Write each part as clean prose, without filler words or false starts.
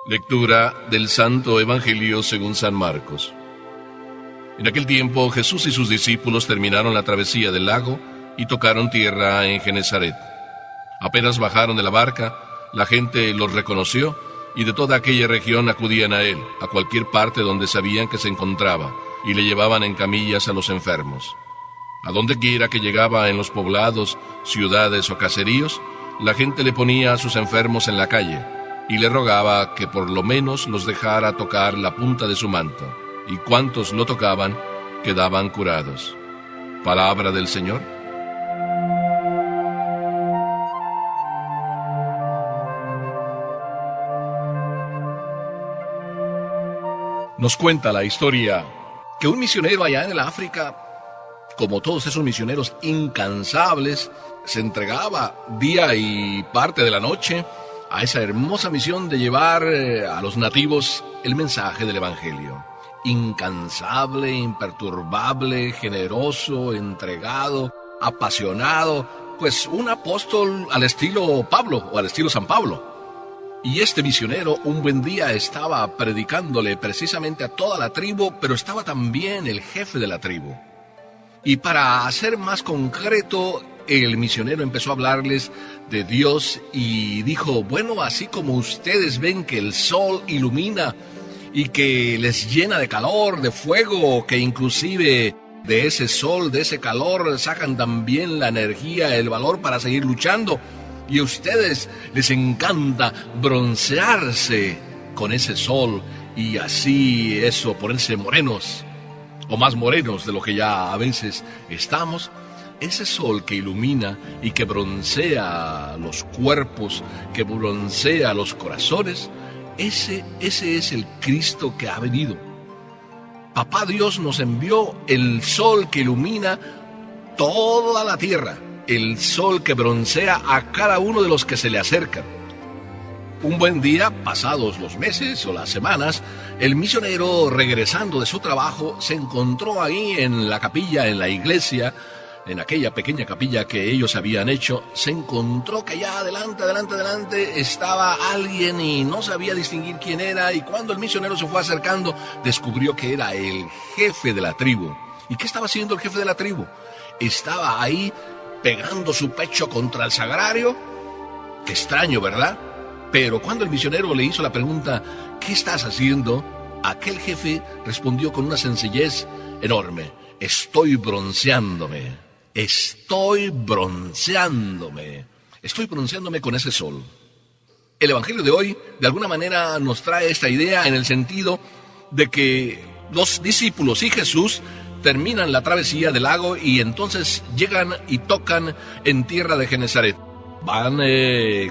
Lectura del Santo Evangelio según San Marcos. En aquel tiempo Jesús y sus discípulos terminaron la travesía del lago y tocaron tierra en Genesaret. Apenas bajaron de la barca, la gente los reconoció y de toda aquella región acudían a él, a cualquier parte donde sabían que se encontraba, y le llevaban en camillas a los enfermos. A donde quiera que llegaba en los poblados, ciudades o caseríos, la gente le ponía a sus enfermos en la calle y le rogaba que por lo menos los dejara tocar la punta de su manto, y cuantos lo tocaban quedaban curados. Palabra del Señor. Nos cuenta la historia que un misionero allá en el África, como todos esos misioneros incansables, se entregaba día y parte de la noche a esa hermosa misión de llevar a los nativos el mensaje del Evangelio. Incansable, imperturbable, generoso, entregado, apasionado, pues un apóstol al estilo Pablo o al estilo San Pablo. Y este misionero un buen día estaba predicándole precisamente a toda la tribu, pero estaba también el jefe de la tribu. Y para ser más concreto, el misionero empezó a hablarles de Dios y dijo, bueno, así como ustedes ven que el sol ilumina y que les llena de calor, de fuego, que inclusive de ese sol, de ese calor, sacan también la energía, el valor para seguir luchando, y a ustedes les encanta broncearse con ese sol y así eso, ponerse morenos, o más morenos de lo que ya a veces estamos. Ese sol que ilumina y que broncea los cuerpos, que broncea los corazones, ese es el Cristo que ha venido. Papá Dios nos envió el sol que ilumina toda la tierra, el sol que broncea a cada uno de los que se le acercan. Un buen día, pasados los meses o las semanas, el misionero, regresando de su trabajo, se encontró ahí en la capilla, en la iglesia, en aquella pequeña capilla que ellos habían hecho, se encontró que allá adelante estaba alguien y no sabía distinguir quién era, y cuando el misionero se fue acercando, descubrió que era el jefe de la tribu. ¿Y qué estaba haciendo el jefe de la tribu? Estaba ahí pegando su pecho contra el sagrario. Qué extraño, ¿verdad? Pero cuando el misionero le hizo la pregunta, ¿qué estás haciendo?, aquel jefe respondió con una sencillez enorme: estoy bronceándome con ese sol. El Evangelio de hoy, de alguna manera, nos trae esta idea en el sentido de que los discípulos y Jesús terminan la travesía del lago y entonces llegan y tocan en tierra de Genesaret. Van,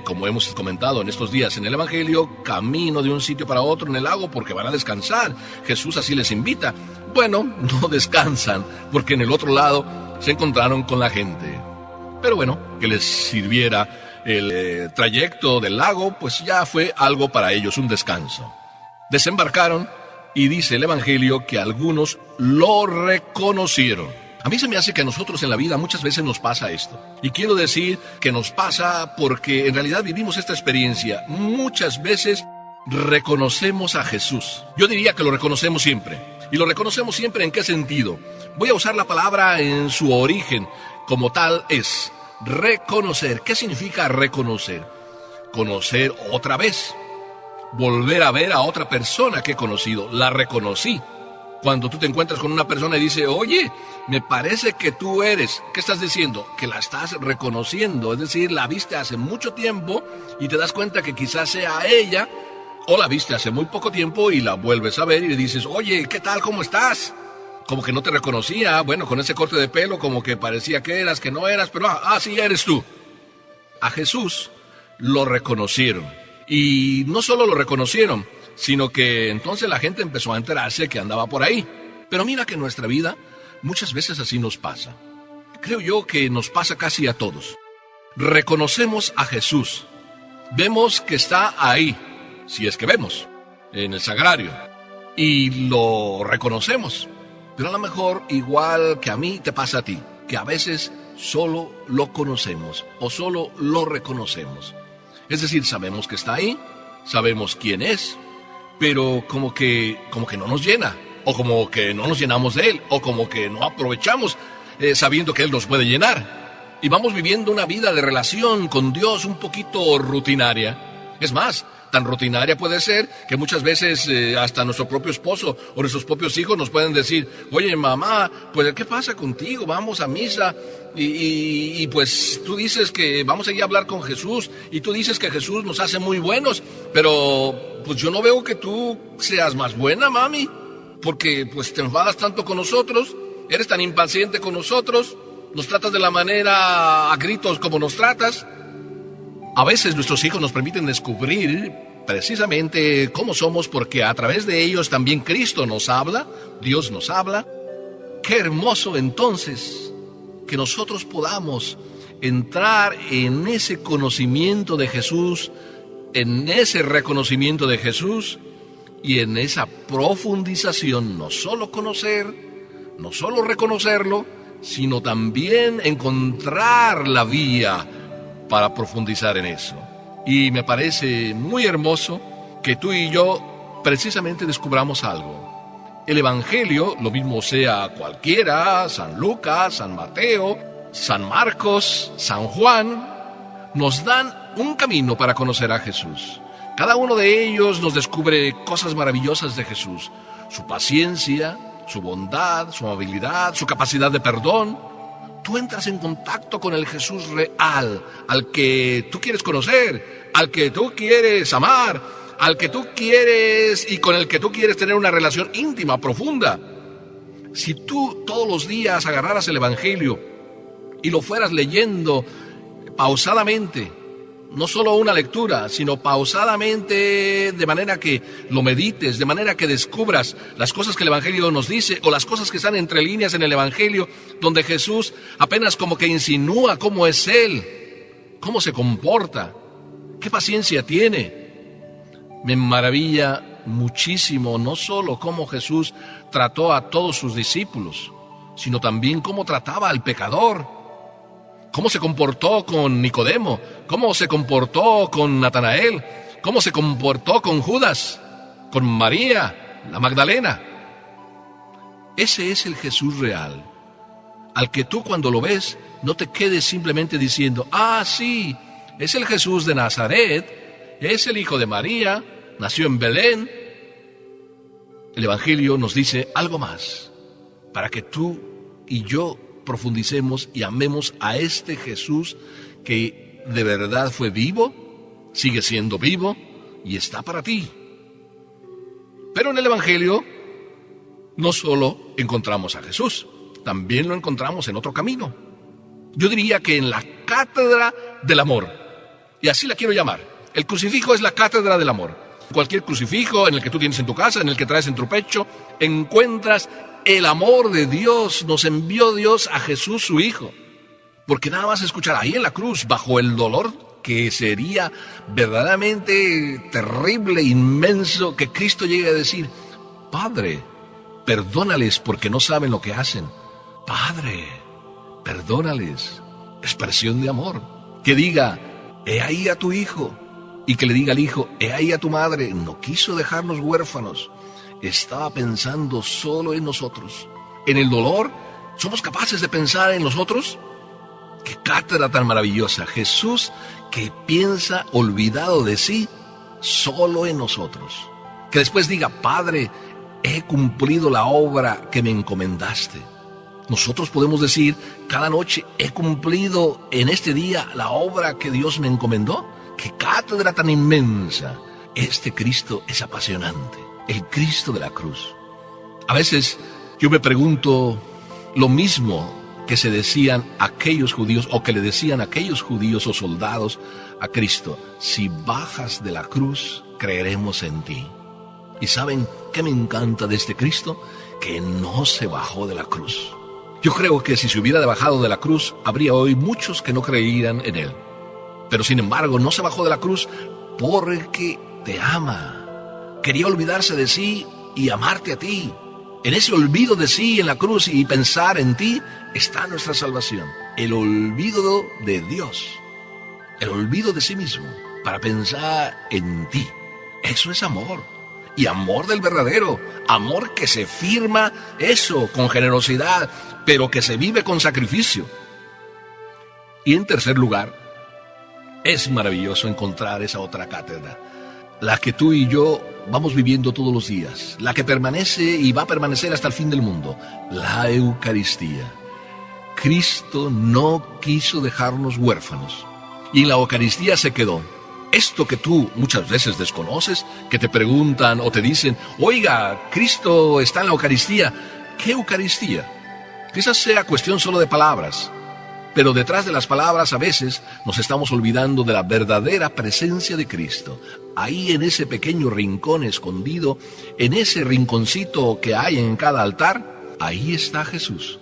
como hemos comentado en estos días en el Evangelio, camino de un sitio para otro en el lago porque van a descansar. Jesús así les invita. Bueno, no descansan porque en el otro lado se encontraron con la gente. Pero bueno, que les sirviera el trayecto del lago, pues ya fue algo para ellos, un descanso. Desembarcaron y dice el Evangelio que algunos lo reconocieron. A mí se me hace que a nosotros en la vida muchas veces nos pasa esto. Y quiero decir que nos pasa porque en realidad vivimos esta experiencia. Muchas veces reconocemos a Jesús. Yo diría que lo reconocemos siempre. ¿Y lo reconocemos siempre en qué sentido? Voy a usar la palabra en su origen. Como tal es reconocer. ¿Qué significa reconocer? Conocer otra vez. Volver a ver a otra persona que he conocido. La reconocí. Cuando tú te encuentras con una persona y dice, oye, me parece que tú eres. ¿Qué estás diciendo? Que la estás reconociendo. Es decir, la viste hace mucho tiempo y te das cuenta que quizás sea ella, o la viste hace muy poco tiempo y la vuelves a ver y le dices, oye, ¿qué tal? ¿Cómo estás? Como que no te reconocía, bueno, con ese corte de pelo, como que parecía que eras, que no eras, pero sí eres tú. A Jesús lo reconocieron. Y no solo lo reconocieron, sino que entonces la gente empezó a enterarse que andaba por ahí. Pero mira que en nuestra vida muchas veces así nos pasa. Creo yo que nos pasa casi a todos. Reconocemos a Jesús. Vemos que está ahí, si es que vemos, en el sagrario. Y lo reconocemos. Pero a lo mejor, igual que a mí, te pasa a ti, que a veces solo lo conocemos o solo lo reconocemos. Es decir, sabemos que está ahí, sabemos quién es, pero como que no nos llena, o como que no nos llenamos de Él, o como que no aprovechamos sabiendo que Él nos puede llenar. Y vamos viviendo una vida de relación con Dios un poquito rutinaria. Es más, tan rutinaria puede ser que muchas veces hasta nuestro propio esposo o nuestros propios hijos nos pueden decir: oye, mamá, pues ¿qué pasa contigo? Vamos a misa y pues tú dices que vamos a ir a hablar con Jesús y tú dices que Jesús nos hace muy buenos, pero pues yo no veo que tú seas más buena, mami, porque pues te enfadas tanto con nosotros, eres tan impaciente con nosotros, nos tratas de la manera a gritos como nos tratas. A veces nuestros hijos nos permiten descubrir precisamente cómo somos, porque a través de ellos también Cristo nos habla, Dios nos habla. Qué hermoso entonces que nosotros podamos entrar en ese conocimiento de Jesús, en ese reconocimiento de Jesús y en esa profundización, no solo conocer, no solo reconocerlo, sino también encontrar la vía para profundizar en eso. Y me parece muy hermoso que tú y yo precisamente descubramos algo. El Evangelio, lo mismo sea cualquiera, San Lucas, San Mateo, San Marcos, San Juan, nos dan un camino para conocer a Jesús. Cada uno de ellos nos descubre cosas maravillosas de Jesús: su paciencia, su bondad, su amabilidad, su capacidad de perdón. Tú entras en contacto con el Jesús real, al que tú quieres conocer, al que tú quieres amar, al que tú quieres y con el que tú quieres tener una relación íntima, profunda. Si tú todos los días agarraras el Evangelio y lo fueras leyendo pausadamente, no solo una lectura, sino pausadamente, de manera que lo medites, de manera que descubras las cosas que el Evangelio nos dice, o las cosas que están entre líneas en el Evangelio, donde Jesús apenas como que insinúa cómo es Él, cómo se comporta, qué paciencia tiene. Me maravilla muchísimo no solo cómo Jesús trató a todos sus discípulos, sino también cómo trataba al pecador. Cómo se comportó con Nicodemo, cómo se comportó con Natanael, cómo se comportó con Judas, con María, la Magdalena. Ese es el Jesús real, al que tú cuando lo ves no te quedes simplemente diciendo: ah, sí, es el Jesús de Nazaret, es el hijo de María, nació en Belén. El Evangelio nos dice algo más, para que tú y yo profundicemos y amemos a este Jesús que de verdad fue vivo, sigue siendo vivo y está para ti. Pero en el Evangelio no solo encontramos a Jesús, también lo encontramos en otro camino. Yo diría que en la cátedra del amor, y así la quiero llamar. El crucifijo es la cátedra del amor. Cualquier crucifijo en el que tú tienes en tu casa, en el que traes en tu pecho, encuentras el amor de Dios. Nos envió Dios a Jesús su Hijo, porque nada más escuchar ahí en la cruz, bajo el dolor que sería verdaderamente terrible, inmenso, que Cristo llegue a decir: Padre, perdónales porque no saben lo que hacen. Padre, perdónales. Expresión de amor. Que diga: he ahí a tu hijo. Y que le diga al hijo: he ahí a tu madre. No quiso dejarnos huérfanos. Estaba pensando solo en nosotros. En el dolor, ¿somos capaces de pensar en nosotros? ¡Qué cátedra tan maravillosa! Jesús que piensa olvidado de sí, solo en nosotros. Que después diga: Padre, he cumplido la obra que me encomendaste. Nosotros podemos decir cada noche: he cumplido en este día la obra que Dios me encomendó. ¡Qué cátedra tan inmensa! Este Cristo es apasionante. El Cristo de la cruz. A veces yo me pregunto lo mismo que se decían aquellos judíos, o que le decían aquellos judíos o soldados a Cristo: si bajas de la cruz, creeremos en ti. ¿Y saben qué me encanta de este Cristo? Que no se bajó de la cruz. Yo creo que si se hubiera bajado de la cruz, habría hoy muchos que no creerían en Él. Pero sin embargo, no se bajó de la cruz porque te ama. Quería olvidarse de sí y amarte a ti. En ese olvido de sí en la cruz y pensar en ti está nuestra salvación. El olvido de Dios. El olvido de sí mismo para pensar en ti. Eso es amor. Y amor del verdadero. Amor que se firma, eso, con generosidad, pero que se vive con sacrificio. Y en tercer lugar, es maravilloso encontrar esa otra cátedra. La que tú y yo vamos viviendo todos los días. La que permanece y va a permanecer hasta el fin del mundo. La Eucaristía. Cristo no quiso dejarnos huérfanos. Y en la Eucaristía se quedó. Esto que tú muchas veces desconoces, que te preguntan o te dicen, oiga, Cristo está en la Eucaristía. ¿Qué Eucaristía? Quizás sea cuestión solo de palabras. Pero detrás de las palabras a veces nos estamos olvidando de la verdadera presencia de Cristo. Ahí en ese pequeño rincón escondido, en ese rinconcito que hay en cada altar, ahí está Jesús.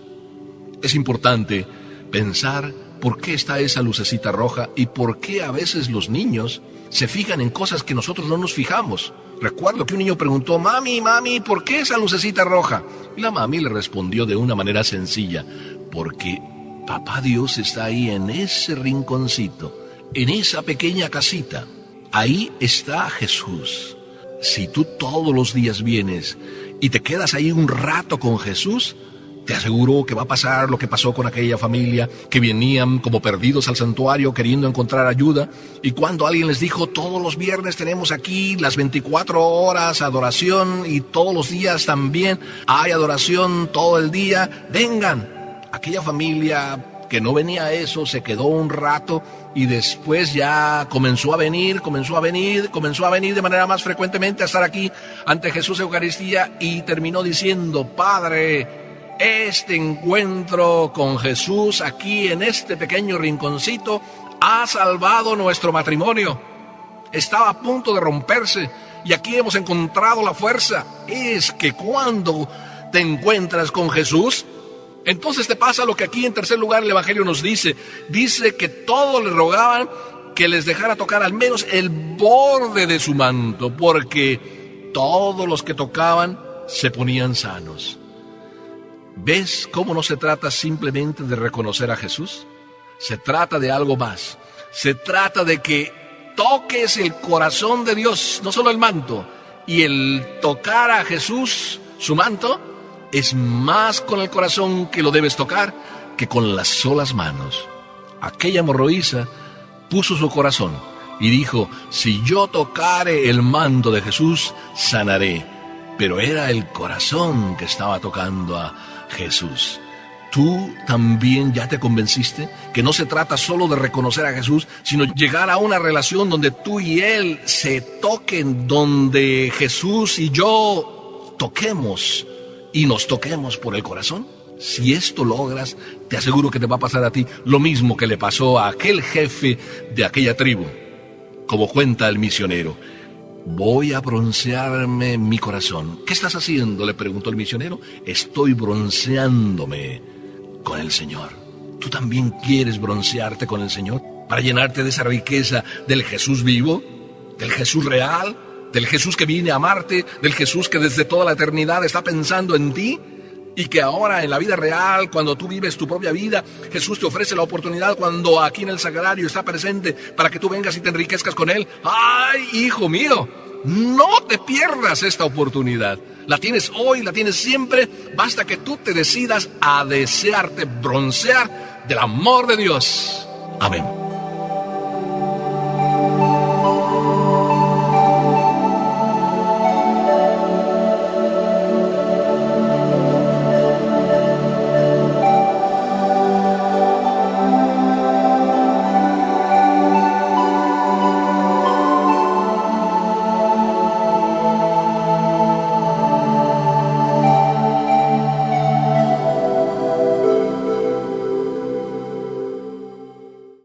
Es importante pensar por qué está esa lucecita roja y por qué a veces los niños se fijan en cosas que nosotros no nos fijamos. Recuerdo que un niño preguntó, mami, ¿por qué esa lucecita roja? Y la mami le respondió de una manera sencilla, porque Papá Dios está ahí en ese rinconcito, en esa pequeña casita. Ahí está Jesús. Si tú todos los días vienes y te quedas ahí un rato con Jesús, te aseguro que va a pasar lo que pasó con aquella familia que venían como perdidos al santuario queriendo encontrar ayuda. Y cuando alguien les dijo, todos los viernes tenemos aquí las 24 horas adoración y todos los días también hay adoración todo el día, vengan. Aquella familia que no venía a eso se quedó un rato y después ya comenzó a venir de manera más frecuentemente a estar aquí ante Jesús Eucaristía y terminó diciendo, Padre, este encuentro con Jesús aquí en este pequeño rinconcito ha salvado nuestro matrimonio. Estaba a punto de romperse y aquí hemos encontrado la fuerza. Es que cuando te encuentras con Jesús, entonces te pasa lo que aquí en tercer lugar el Evangelio nos dice. Dice que todos le rogaban que les dejara tocar al menos el borde de su manto, porque todos los que tocaban se ponían sanos. ¿Ves cómo no se trata simplemente de reconocer a Jesús? Se trata de algo más. Se trata de que toques el corazón de Dios, no solo el manto. Y el tocar a Jesús, su manto, es más con el corazón que lo debes tocar que con las solas manos. Aquella hemorroísa puso su corazón y dijo, si yo tocare el manto de Jesús, sanaré. Pero era el corazón que estaba tocando a Jesús. ¿Tú también ya te convenciste que no se trata solo de reconocer a Jesús, sino llegar a una relación donde tú y Él se toquen, donde Jesús y yo toquemos y nos toquemos por el corazón? Si esto logras, te aseguro que te va a pasar a ti lo mismo que le pasó a aquel jefe de aquella tribu. Como cuenta el misionero, voy a broncearme mi corazón. ¿Qué estás haciendo?, le preguntó el misionero. Estoy bronceándome con el Señor. ¿Tú también quieres broncearte con el Señor para llenarte de esa riqueza del Jesús vivo, del Jesús real, del Jesús que viene a amarte, del Jesús que desde toda la eternidad está pensando en ti? Y que ahora en la vida real, cuando tú vives tu propia vida, Jesús te ofrece la oportunidad cuando aquí en el sagrario está presente para que tú vengas y te enriquezcas con Él. ¡Ay, hijo mío! No te pierdas esta oportunidad. La tienes hoy, la tienes siempre. Basta que tú te decidas a desearte broncear del amor de Dios. Amén.